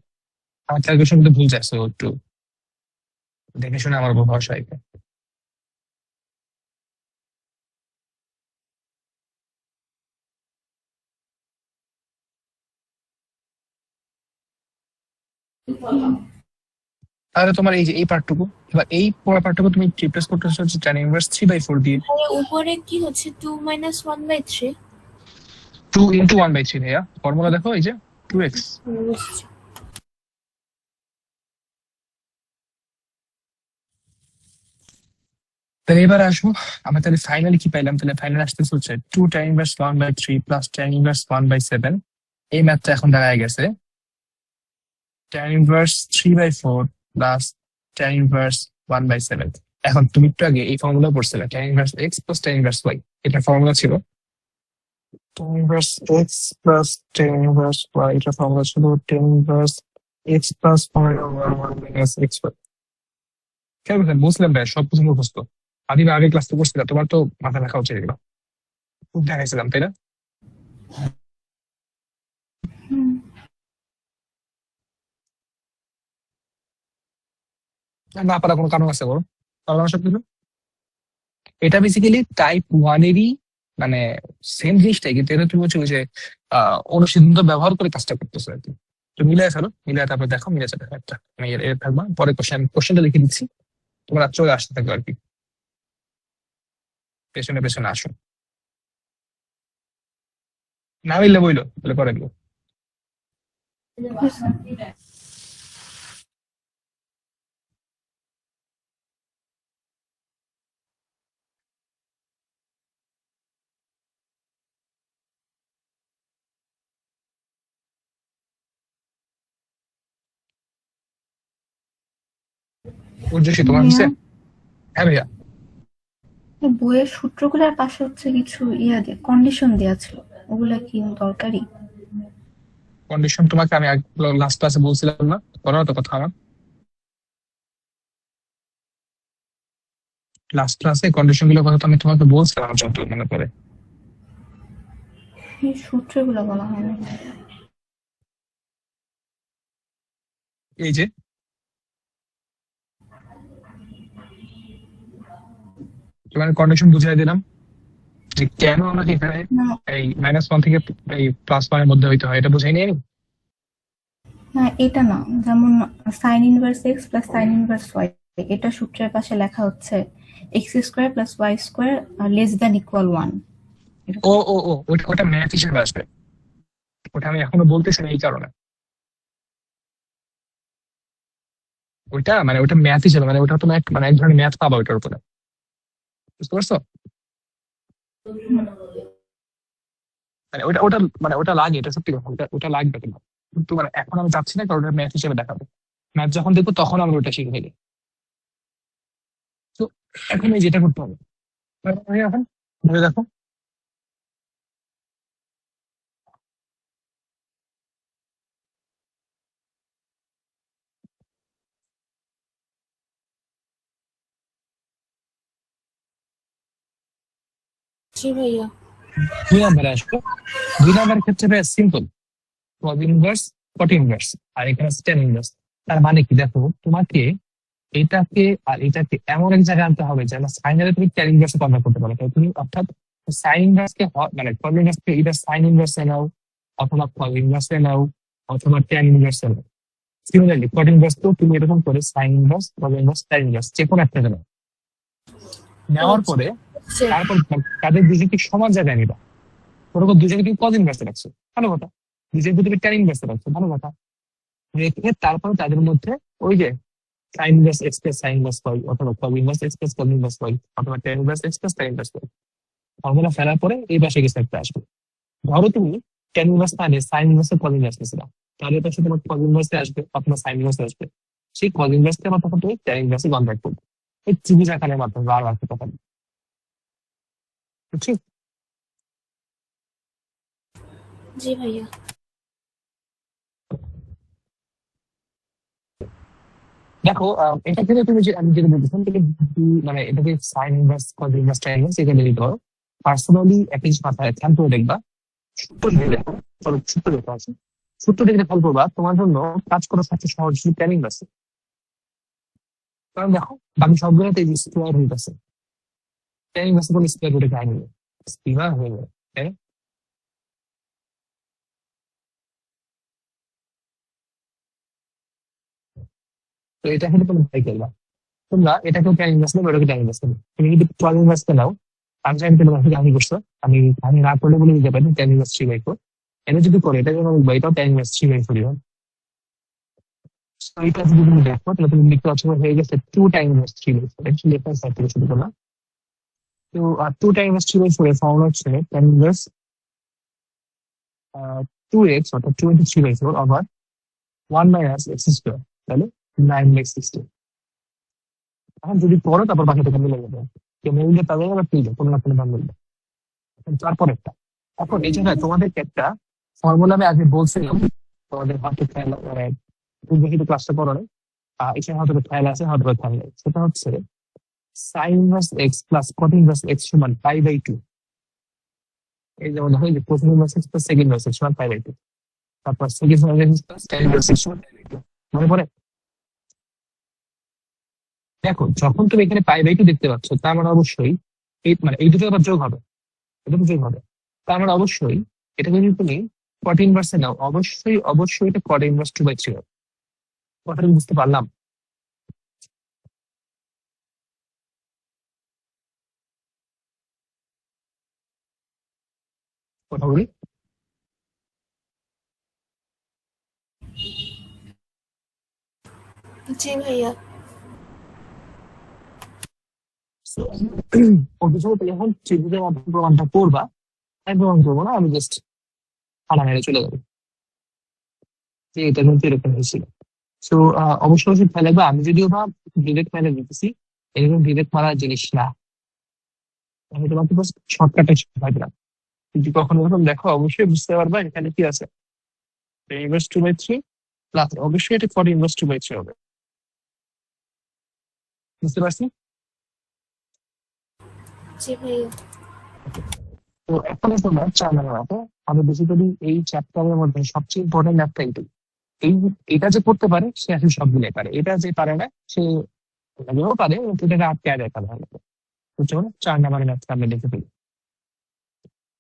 আমার ক্যালকুলেশন কিন্তু ভুল যাচ্ছে, একটু দেখে শুনে আমার উপর ভরসা রাখবে। তাহলে তোমার এই যে এই পার্টটুকু, এবার এই পড়া পার্টটুকু তুমি রিপ্লেস করতে হচ্ছে tan inverse 3/4 দিয়ে। উপরে কি হচ্ছে 2 - 1/3? 2 into 1/3 ভাইয়া, ফর্মুলা দেখো এই যে 2x। বুঝছি। তাহলে এবার আসবো আমরা, তাহলে ফাইনালি কি পাইলাম? তাহলে ফাইনাল আসতেছে হচ্ছে 2 tan inverse 1/3 plus tan inverse 1/7। এই ম্যাথটা এখন দাঁড়ায় গেছে tan inverse 3/4 plus tan inverse 1/7। এখন তুমি একটু আগে এই ফর্মুলা পড়ছিলে tan inverse x plus tan inverse y, এটা ফর্মুলা ছিল tan inverse x plus tan inverse y, এটা ফর্মুলা ছিল tan inverse x plus 1 over 1 minus xy। কেন বুঝলেন? বুঝলাম ভাই, সব কিছু মুখস্থ। আমি আগে ক্লাস তো করছিলাম, তোমার তো মাথা রাখা উচিত এগুলো, খুব দেখাইছিলাম, তাই না? না পারা কোনো কারণ আছে বলো, পারবে না সবকিছু? এটা বেসিক্যালি টাইপ ওয়ানেরই মানে সেম জিনিসটাই, কিন্তু এটা তুমি হচ্ছে ওই যে অনুসিদ্ধান্ত ব্যবহার করে কাজটা করতেছো আর কি। তো মিলাই ফেলো, মিলাই তারপর দেখো মিলে যাবে একটা। আমি এর থাকবা পরে কোশ্চেনটা লিখে দিচ্ছি, তোমরা চলে আসতে থাকবে আর কি, পেছনে পেছনে আসো। না মিললে বইলো তাহলে পরে দিও। উর্জশী তোমার ভাইয়া, হচ্ছে? হ্যাঁ ভাইয়া। এই বইয়ের সূত্রগুলোর পাশে হচ্ছে কিছু কন্ডিশন দেওয়া ছিল, ওগুলা কি দরকারি? কন্ডিশন তোমাকে আমি লাস্ট ক্লাসে বলছিলাম না, করো না তো কথা আমার। লাস্ট ক্লাসে কন্ডিশন গুলোর কথা তো আমি তোমাকে বলছিলাম যত মনে করে। এই সূত্রগুলো বলা হয় না। এই যে তোমার কন্ডিশন বুঝিয়ে দিলাম যে কেন আমাকে এখানে না, এই -1 থেকে এই +1 এর মধ্যে হইতে হয়, এটা বুঝাই নিয়ে। না এটা না, যেমন sine inverse x plus sign inverse y, এটা সূত্রের পাশে লেখা হচ্ছে x square plus y square less than equal 1, ও এরকম। ও ও ওটা ওটা ম্যাথ হিসেবে আসবে। ওটা আমি এখনো বলতেছি না এই কারণে। ওইটা মানে ওটা ম্যাথ হিসেবে, মানে ওটা তুমি মানে এক ধরনের ম্যাথ পাবা ওইটার উপরে, বুঝতে পারছো? মানে ওটা ওটা মানে ওটা লাগে, এটা সত্যি কথা, ওটা ওটা লাগবে তোমার। কিন্তু মানে এখন আমি চাচ্ছি না, কারণ ওটা ম্যাথ হিসেবে দেখাবো। ম্যাথ যখন দেখবো তখন আমরা ওটা শিখে ফেলি। তো এখন এই যেটা করতে হবে, এখন ভেবে দেখো। জি ভাইয়া। 2 নম্বরে আসবে। 2 নম্বরের ক্ষেত্রে ভাই simple, cos inverse, cot inverse, আর এখানে tan ইনভার্স। তার মানে কি দেখো, তোমাকে এটাকে আর এটাকে এমন এক জায়গায় আনতে হবে যেন সাইনারে তুমি tan ইনভার্সে কনভার্ট করতে পারো। তো তুমি অর্থাৎ সাইন ইনভার্সকে মানে cos ইনভার্সকে এটা সাইন ইনভার্সে নাও, অথবা cos ইনভার্সে নাও, অথবা tan ইনভার্সে নাও। সিমিলারলি cot ইনভার্স তো তুমি এরকম করে sign inverse, cos inverse, tan inverse যে কোনো একটা নাও। ও নেওয়ার আচ্ছা, পরে হচ্ছে। তারপর তাদের দুজনকে সমান জায়গায় নিবা। ওরকম দুজনকে তুমি cos ইনভার্সে রাখছো, ভালো কথা। দুজনকে তুমি tan ইনভার্সে রাখছো, ভালো কথা। রেখে তারপরে তাদের মধ্যে ওই যে sine inverse x plus sign inverse Y, অথবা cos inverse x plus cos inverse Y, অথবা tan inverse x plus tan inverse y, formula ফেলার পরে এই পাশে কিছু একটা আসবে। ধরো তুমি tan ইনভার্স মানে সাইন ইনভার্সে cos ইনভার্স নিয়েছিলাম, তাহলে পাশে তোমার cos ইনভার্সে আসবে অথবা সাইন ইনভার্সে আসবে। সেই cos ইনভার্সকে আবার তখন তুমি tan ইনভার্সে কনভার্ট করবে। এই ত্রিভুজ আকারের মাধ্যমে বারবার করতে পারবে, বুঝছি? জি ভাইয়া। দেখো এটা কিন্তু তুমি যে আমি যেটা বলতেছিলাম তুমি মানে এটাকে sign inverse, cos inverse, tan inverse এখানে দিতে পারো। পার্সোনালি একটা জিনিস মাথায় খেয়াল করে দেখবা, সূত্র দেখে দেখো। চলো সূত্র দেখতে আছে, সূত্র দেখে ফল করবা, তোমার জন্য কাজ করা সবচেয়ে সহজ প্ল্যানিং আছে। কারণ দেখো বাকি সবগুলোতে স্কোয়ার রুট আছে, প্ল্যানিং আছে কোনো স্কোয়ার রুটে খায় নিবে, স্কিমা হয়ে যাবে, তাই না? তো এটা কিন্তু তুমি ট্রাই করবা। তোমরা এটাকেও প্ল্যানিং ইনভার্স নেবে, ওটাকে প্ল্যানিং ইনভার্স নেবে। তুমি যদি প্ল্যানিং ইনভার্সকে নাও, আমি জানি তোমার থেকে আমি করছো, আমি আমি না করলে বলে দিতে পারি প্ল্যানিং ইনভার্স 3/4। এটা যদি করে এটা যেন এটাও প্ল্যানিং ইনভার্স 3/4 হবে। তো এটা যদি তুমি দেখো তাহলে তুমি লিখতে পারছো হয়ে গেছে 2 টাইম ইনভার্স 3/4। অ্যাকচুয়ালি এটা সাইড থেকে শুরু করলাম। তো 2 টাইম ইনভার্স 3/4 এর ফর্মুলা হচ্ছে tan ইনভার্স 2x, অর্থাৎ 23/4 ওভার 1 মাইনাস এক্স স্কোয়ার, তাহলে 9/16। এখন যদি পড়ো তারপর বাকি থেকে মিলে যাবে, কেউ মিললে তাদের আবার ঠিক আছে, কোনো না কোনো দাম মিলবে। তারপর একটা, এখন এই জায়গায় তোমাদেরকে একটা ফর্মুলা আমি আগে বলছিলাম, তোমাদের হয়তো খেয়াল মানে পূর্বে কিন্তু ক্লাসটা করো নাই, এখানে হয়তো খেয়াল আছে হয়তো খেয়াল নেই। সেটা হচ্ছে sine inverse x plus cot inverse x সমান π/2। এই যেমন দেখো এই যে প্রথম inverse x plus second inverse x সমান π/2, তারপর second inverse x plus tan inverse x সমান π/2। মনে পড়ে? দেখো যখন তুমি এখানে পাই বাই টু দেখতে পাচ্ছ, তার মানে অবশ্যই এই দুটো আবার যোগ হবে, এটা তো যোগ হবে। তার মানে অবশ্যই এটা যদি তুমি 14% নাও, অবশ্যই অবশ্যই এটা কট ইনভার্স 2/3 হবে। কথাটা কি বুঝতে পারলাম? কথা বলি। জি ভাইয়া। So, অভিযোগ যখন ত্রিভুজের মাধ্যমে প্রমাণটা করবা, আমি প্রমাণ করবো না, আমি জাস্ট আনা মেরে চলে যাবো যে এটা কিন্তু এরকম হয়েছিল। তো অবশ্যই অবশ্যই খেয়াল রাখবে, আমি যদিও বা ডিরেক্ট মেরে দিতেছি, এরকম ডিরেক্ট মারার জিনিস না। আমি তোমাকে জাস্ট শর্টকাটে শিখাইলাম, যদি কখনো এরকম দেখো অবশ্যই বুঝতে পারবা এখানে কি আছে। ইনভার্স 2/3 প্লাস অবশ্যই এটা ফর ইনভার্স 2/3 হবে। বুঝতে পারছি? জি ভাইয়া। তো এখন তোমরা 4 নম্বর রাখো। আমি বেসিক্যালি এই চ্যাপ্টারের মধ্যে সবচেয়ে ইম্পর্টেন্ট ম্যাথটা এইটাই। এই এটা যে করতে পারে সে আসলে সবগুলো পারে, এটা যে পারে না সে এটাও পারে, কিন্তু এটাকে আটকে রাখা ভালো। তো চলো 4 নম্বরের ম্যাথটা আমরা দেখে ফেলি।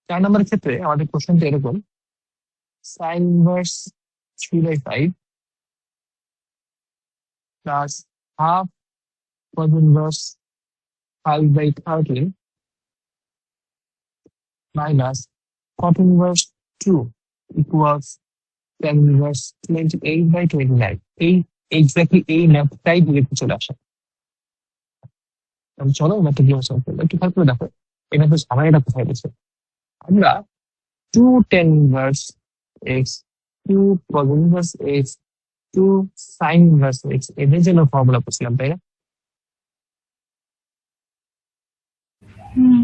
4 নম্বরের ক্ষেত্রে আমাদের কোশ্চেনটা এরকম: sign inverse 3/5 plus half cos inverse 5/13 minus cot inverse 2 equals tan inverse 28/29। এই এক্স্যাক্টলি এই ম্যাথটাই ডিরেক্ট চলে আসে। তাহলে চলো ম্যাথটা কি সলভ করবো, একটু খেয়াল করে দেখো এই ম্যাথের ঝামেলাটা কোথায় গেছে। আমরা 2 tan inverse x, 2 cos inverse x, 2 sin inverse x এদের জন্য ফর্মুলা করছিলাম, তাই না? হুম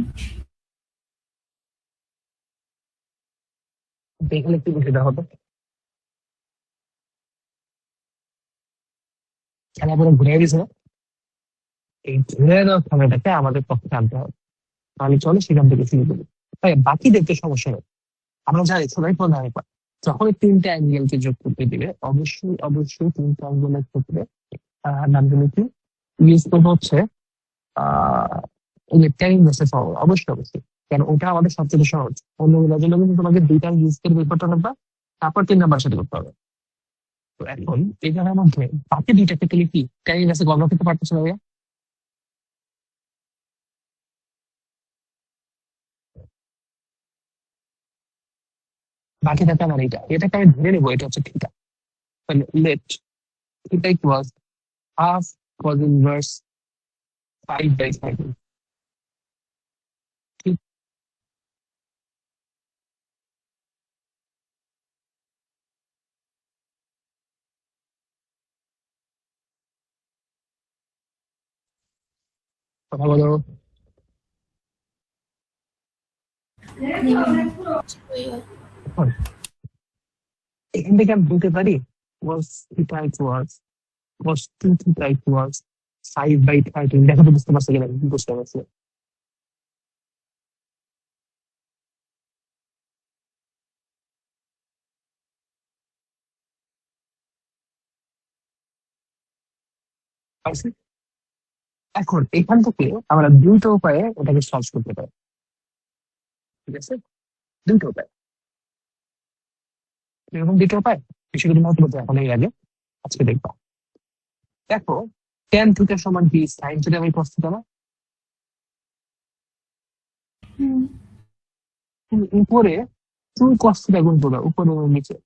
দেখলে একটু বুঝে দেওয়া হতো, খেলা পুরো ঘুরে গেছে না? এই ঘুরে দেওয়া খেলাটাকে আমাদের পক্ষে আনতে হবে। তাহলে চলো সেখান থেকে শুরু করি। তাই বাকি দেখতে সমস্যা নেই, আমরা জানি সবাই প্রধান ব্যাপার। যখন তিনটা অ্যাঙ্গেলকে যোগ করতে দিবে অবশ্যই অবশ্যই তিনটা অ্যাঙ্গেলের ক্ষেত্রে নামগুলো কি ইউজ করবো হচ্ছে tan ইনভার্সের ফর্মুলা, অবশ্যই অবশ্যই। কারণ ওটা আমাদের সবচেয়ে সহজ। অন্যগুলোর জন্য কিন্তু তোমাকে দুইটা ইউজ করে বের করতে হবে, তারপর 3 নাম্বার সাথে করতে হবে। তো এখন এই জায়গার মধ্যে বাকি দুইটা ক্ষেত্রে কি tan ইনভার্সে গণনা করতে পারতেছো না ভাইয়া? বাকি থাকে আমার এটাকে আমি ধরে নেবো এটা হচ্ছে থিটা। তাহলে let theta equals half cos inverse 5/13। ঠিক কথা বলো। জি ভাইয়া। এখন এখান থেকে আমি বলতে পারি cos theta equals cos 2 theta equals 5/13। দেখো তো বুঝতে পারছো কিনা, কি বুঝতে পারছো? পারছি? এখন এখান থেকে আমরা দুইটা উপায়ে এটাকে সলভ করতে পারি, ঠিক আছে? দুইটা উপায়, এরকম দুইটা উপায় বিষয়গুলো মতো বলতে এখন এই আগে আজকে দেখবা। দেখো tan থিটা সমান কি sin theta by cos theta না? হুম তুমি উপরে 2 cos থিটা গুণ করবে, উপরে এবং নিচে।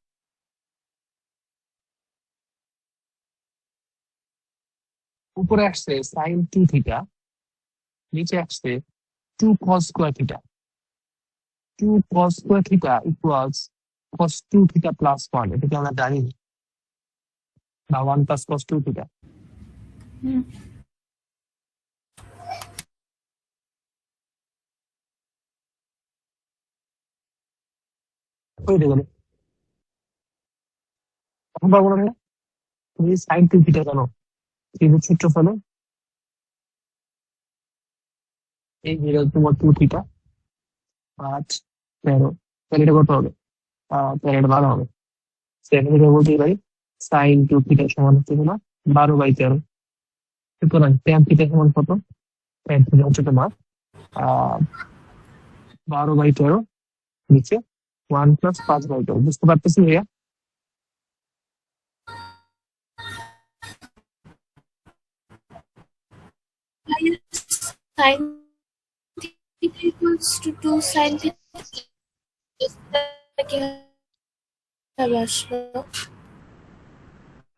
উপরে আসছে sin 2 থিটা, নিচে আসছে 2 cos square theta. 2 cos square theta equals cos 2 theta plus 1, এটাকে আমরা জানি, বা 1 প্লাস cos 2 থিটা। হুম হয়ে গেল। এখন পারবো না ভাইয়া? তুমি sin 2 থিটা জানো, ত্রিভুজ সূত্র ফেলো, এই হয়ে গেল তোমার 2 থিটা 5 13। তাহলে এটা কত হবে? 13 12 হবে। সেখানে বলতেই পারি sin 2 থিটা সমান হচ্ছে কিনা 12/13। সুতরাং tan থিটা সমান কত? tan থিটা হচ্ছে তোমার 12/13 নিচে 1 + 5/12 বুঝতে পারতেছি ভাইয়া? Sign theta equals to 2 sine theta কিভাবে আসলো?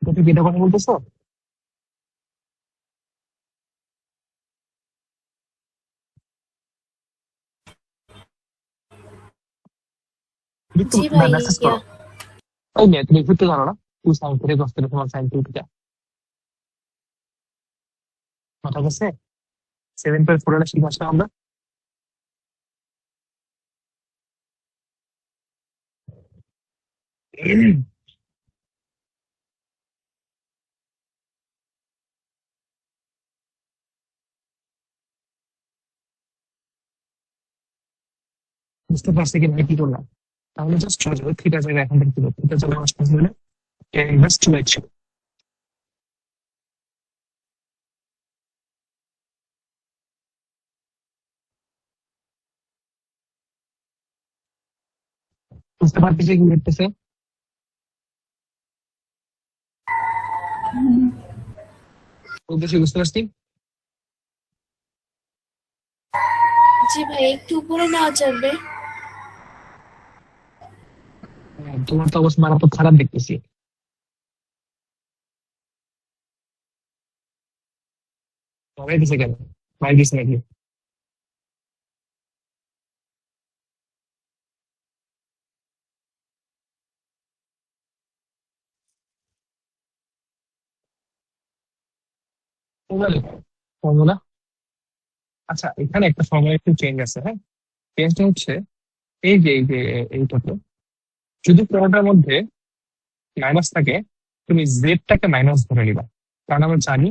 তুমি কি এটা কথা বলতেছো? একটু জি ভাইয়া। মেসেজ করো। ওই মেয়ে তুমি ঘুরতে জানো না? 2 সাইন থিটা cos থিটা সমান সাইন থিটা। মাথা গেছে? 7.4 এর শিখে আসলাম আমরা। বুঝতে পারছি কি না কি করলাম? তাহলে জাস্ট চলে যাবে থিটা জায়গায় এখন থেকে থিটা চলে আসতেছে মানে tan inverse 2/3 বুঝতে পারতেছি কি করতেছে? বলতেছি বুঝতে পারছি? জি ভাই, একটু উপরে নেওয়া যাবে? তোমার তো অবস্থা মারাত্মক খারাপ দেখতেছি। সবাই দিছে কেন? মাই দিছে নাকি? ফর্মুলা। আচ্ছা, এখানে একটা ফর্মুলা একটু চেঞ্জ আছে, হ্যাঁ? চেঞ্জটা হচ্ছে এই যে এইটাতে যদি কোনোটার মধ্যে মাইনাস থাকে, তুমি জেডটাকে মাইনাস ধরে নিবা। কারণ আমরা জানি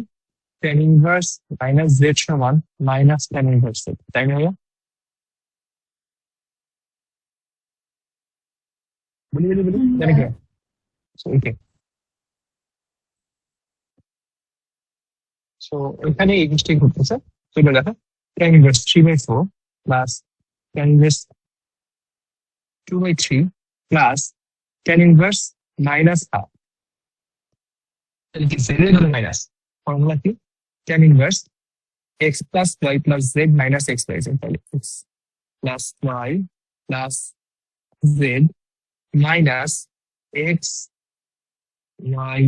tan ইনভার্স মাইনাস জেড সমান মাইনাস tan ইনভার্স জেড, তাই না ভাইয়া? বলি বলি বলি, জানি কি? So, এইটাই। সো এখানে এই জিনিসটাই ঘটতেছে। তো এবার দেখো tan inverse 3/4 plus tan inverse 2/3 plus tan inverse minus half. তাহলে কি জেড এর মাইনাস? ফর্মুলা কি? tan inverse x plus y plus z minus x plus z, তাহলে x plus y plus z minus x y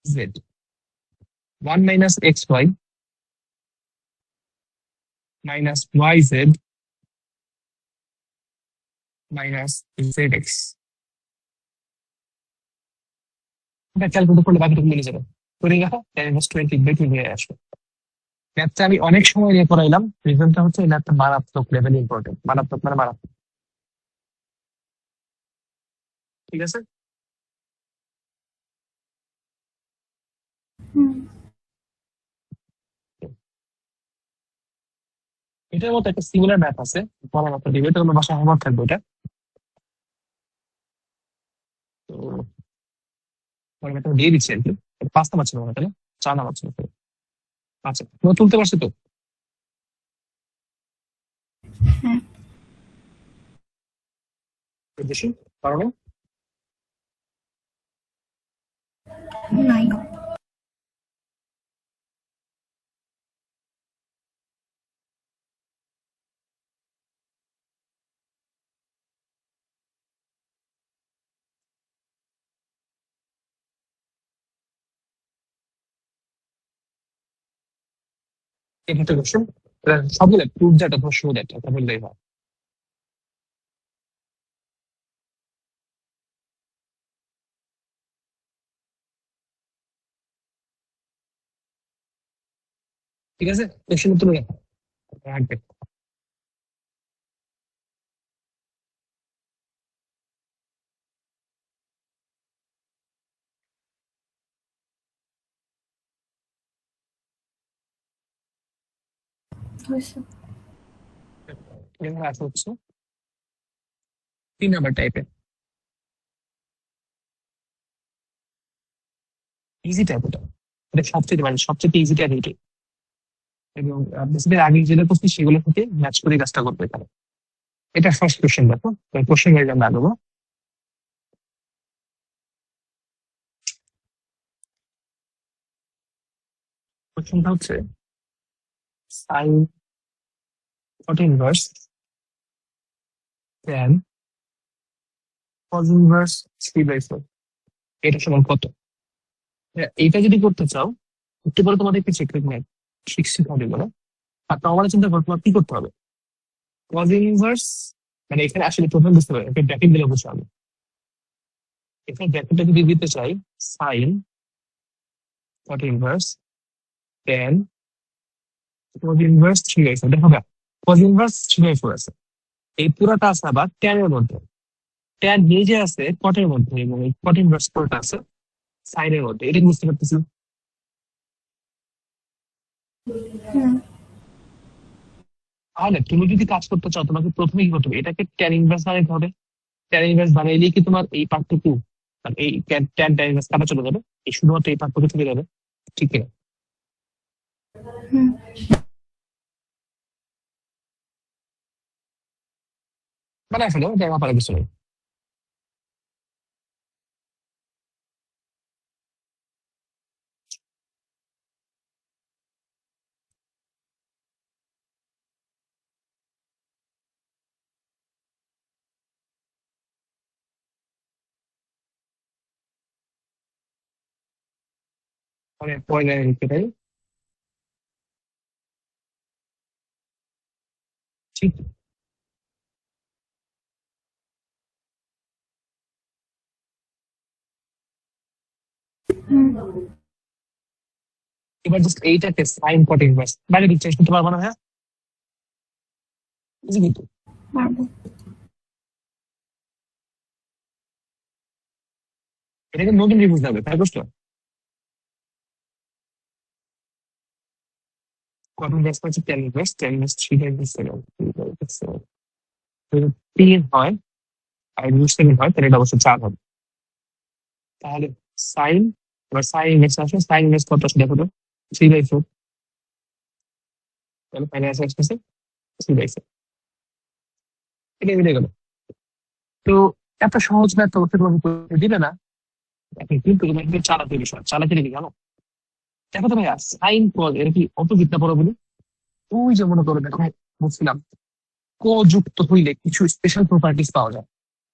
z 1 minus x y minus y z minus z x। এটা calculate করলে বাকিটুকু মিলে যাবে। করে রাখো tan inverse 20/2 নিয়ে আসবে। ম্যাথটা আমি অনেক সময় নিয়ে করাইলাম, রিজনটা হচ্ছে এই ম্যাথটা মারাত্মক লেভেল ইম্পর্টেন্ট, মারাত্মক মানে মারাত্মক। ঠিক আছে? হুম। এটার মতো একটা সিমিলার ম্যাথ আছে, পড়ার মতো দিবে, এটা তোমার বাসায় হোমওয়ার্ক থাকবে এটা। তো পরে ম্যাথটা দিয়ে দিচ্ছি আর কি। 5 নাম্বার ছিল মনে হয়, তাই না? 4 নাম্বার ছিল। আচ্ছা, তোমরা তুলতে পারছো তো? হ্যাঁ। বেশি পারো না? নাই। এক্ষেত্রে কোশ্চেন সবগুলো প্রুফ যেটা ধর শো দ্যাট এটা বললেই হয়। ঠিক আছে, কোশ্চেন তুলে রাখো, রাখবে। হয়েছে। এবার আসা হচ্ছে 3 নাম্বার টাইপের, ইজি টাইপ ওটা। এটা সবচেয়ে ইজিটা এটাই। এবং বেসিক্যালি আগে যেগুলো করছি সেগুলো থেকে ম্যাচ করে কাজটা করবে এখানে। এটা ফার্স্ট কোশ্চেন। দেখো কোশ্চেন হয়ে যাবে আগে। কোশ্চেনটা হচ্ছে সাইন কট ইনভার্স ট্যান কজ ইনভার্স 3/4 এটা সমান কত? এইটা যদি করতে চাও একটু পরে তোমাদের একটু চেক করে নেয় ঠিক হবে বলো। আর তো আমার চিন্তা করো তোমার কি করতে হবে। কজ ইনভার্স মানে এখানে আসলে প্রথম বুঝতে পারবে একটা ব্র্যাকেট দিলে বুঝতে হবে। এখানে ব্র্যাকেটটা যদি দিতে চাই সাইন কট ইনভার্স ট্যান কজ ইনভার্স 3/4 দেখো কজ ইনভার্স 3/4 আছে। এই পুরোটা আছে আবার ট্যানের মধ্যে। ট্যান নিজে আছে কটের মধ্যে এবং এই কট ইনভার্স পুরোটা আছে সাইনের মধ্যে। এটা কি বুঝতে পারতেছি? হুম তাহলে তুমি যদি কাজ করতে চাও তোমাকে প্রথমে কি করতে হবে, এটাকে ট্যান ইনভার্স বানাইতে হবে। ট্যান ইনভার্স বানাইলে কি তোমার এই পার্টটুকু মানে এই ট্যান ট্যান ইনভার্স কাটা চলে যাবে, এই শুধুমাত্র এই পার্টটুকু থেকে যাবে। ঠিক আছে, হুম বানাই ফেলো, এটা আমার পারা কিছু নেই। মানে পয়লা লিখতে পারি। ঠিক, হুম এবার জাস্ট এইটাকে সাইন কট ইনভার্স বাইরে দিক চেঞ্জ করতে পারবো না? হ্যাঁ, বুঝলি কিন্তু পারবো। এটাকে নতুন দিয়ে বুঝতে হবে, তাই বুঝলো? কট ইনভার্স হচ্ছে ট্যান ইনভার্স 3/7 যদি 3 হয় আর √7 হয় তাহলে এটা অবশ্যই 4 হবে। তাহলে সাইন, এবার সাইন ইনভার্স আসবে, সাইন ইনভার্স কত আসে দেখো তো 3/4। তাহলে ফাইনাল অ্যান্সার আসতেছে 3/4। এটা মিলে গেল। তো এত সহজ না, তো তোমাকে করে দিবে না এখন, কিন্তু তোমার কিন্তু চালাতে বিষয় চালাতে রেখে জানো। দেখো তো ভাইয়া সাইন কজ এর কি অত বিদ্যা পড়ো বলি। ওই যে মনে করো দেখো বলছিলাম ক যুক্ত হইলে কিছু স্পেশাল প্রপার্টিস পাওয়া যায়,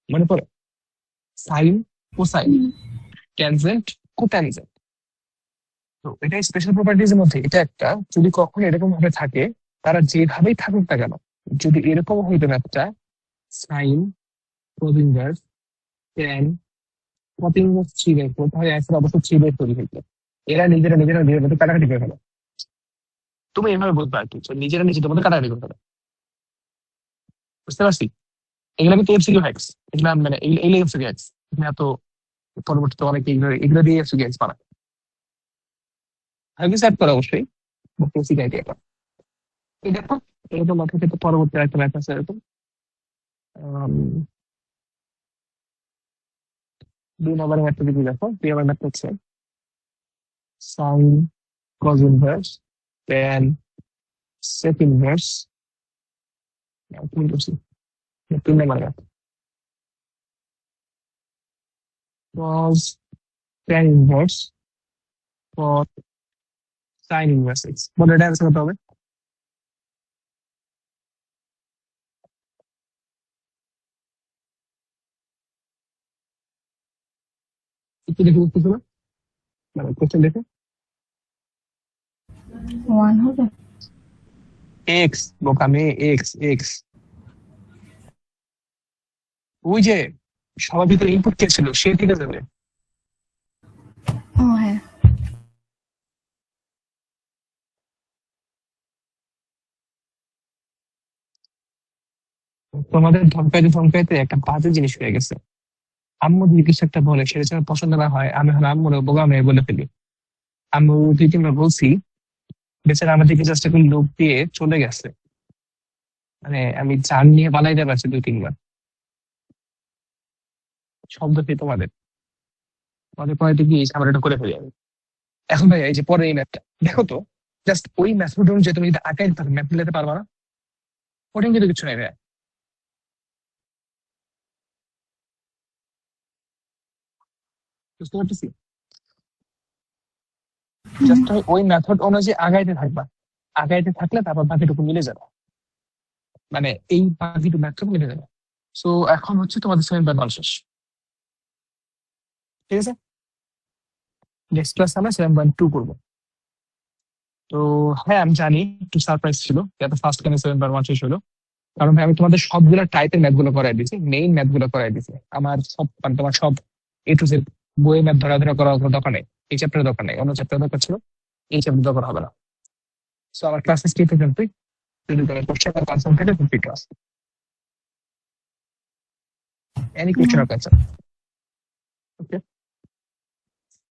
মনে পড়ে? সাইন, কোসাইন, হুম ট্যানজেন্ট, কোট্যানজেন্ট। তো এটা স্পেশাল প্রপার্টিজ এর মধ্যে এটা একটা। যদি কখনো এরকম ভাবে থাকে তারা যেভাবেই থাকুক না কেন, যদি এরকম হইতো একটা সাইন কজ ইনভার্স ট্যান কট ইনভার্স 3/4 তাহলে অ্যান্সার অবশ্যই 3/4 হইতো। এরা নিজেরা নিজেরা নিজের মধ্যে কাটাকাটি করে ফেলে। তুমি এভাবে বলতে আর কি, যে নিজেরা নিজেদের মধ্যে কাটাকাটি করে ফেলে। বুঝতে পারছি? এগুলো কিন্তু এমসিকিউ হ্যাক্স, এগুলো মানে এগুলো এমসিকিউ হ্যাক্স। এখানে এত পরবর্তীতে অনেকে এগুলো এগুলো দিয়ে এমসিকিউ হ্যাক্স বানায়। আমি সেট করা অবশ্যই বেসিক আইডিয়াটা। এই দেখো এরকম মাথায় কিন্তু পরবর্তী একটা ম্যাথ আছে এরকম। আম, 2 নম্বরের ম্যাথটা যদি দেখো, 2 নম্বর ম্যাথ হচ্ছে sine cos inverse tan sec inverse, তুমি বলছি 3 number math cos tan inverse cot sine inverse x. বলো এটা অ্যান্সার কত হবে? একটু দেখে বুঝতেছো না, মানে কোশ্চেন দেখে। 1 হবে। এক্স বোকা মেয়ে, এক্স এক্স। ওই যে সবার ভিতরে ইনপুট কে ছিল সে ঠিক আছে। ও হ্যাঁ তোমাদের ধমকাইতে ধমকাইতে একটা বাজে জিনিস হয়ে গেছে। আম্মু যদি কিছু একটা বলে সেটা যেন পছন্দ না হয়, আমি হলো আম্মুর বোকা মেয়ে বলে ফেলি। আম্মু 2-3 বার বলছি, বেচারা আমার দিকে জাস্ট এখন লোক দিয়ে চলে গেছে। মানে আমি জান নিয়ে পালাইতে পারছি 2-3 বার। শব্দ পেয়ে তোমাদের তোমাদের পরে গিয়ে আমার এটা করে ফেলি আমি। এখন ভাই এই যে পরে এই ম্যাথটা দেখো তো, জাস্ট ওই মেথড অনুযায়ী তুমি যদি আঁকাই থাকো ম্যাথ মিলাতে পারবা না? কঠিন কিন্তু কিছু নাই ভাই। বুঝতে পারতেছি, জাস্ট তুমি ওই মেথড অনুযায়ী আগাইতে থাকবা, আগাইতে থাকলে তারপর বাকিটুকু মিলে যাবে, মানে এই বাকিটুকু মেথড মিলে যাবে। সো এখন হচ্ছে তোমাদের 7.1 শেষ, ঠিক আছে? নেক্সট ক্লাস আমরা 7.2 করবো। তো হ্যাঁ আমি জানি একটু সারপ্রাইজ ছিল এত ফার্স্ট কেন 7.1 শেষ হলো, কারণ ভাই আমি তোমাদের সবগুলো টাইপের ম্যাথ গুলো করাই দিয়েছি, মেইন ম্যাথ গুলো করাই দিয়েছি। আমার সব মানে তোমার সব এ টু জেড বইয়ে ম্যাথ ধরা ধরা করার কোনো দরকার নেই, এই চ্যাপ্টারের দরকার নেই, অন্য চ্যাপ্টার দরকার ছিল, এই চ্যাপ্টার দরকার হবে না। সো আমার ক্লাস স্টে পর্যন্তই, যদি কোনো কোশ্চেন বা কনসার্ন থাকে তুমি ক্লাস এনি কোশ্চেন আর কনসার্ন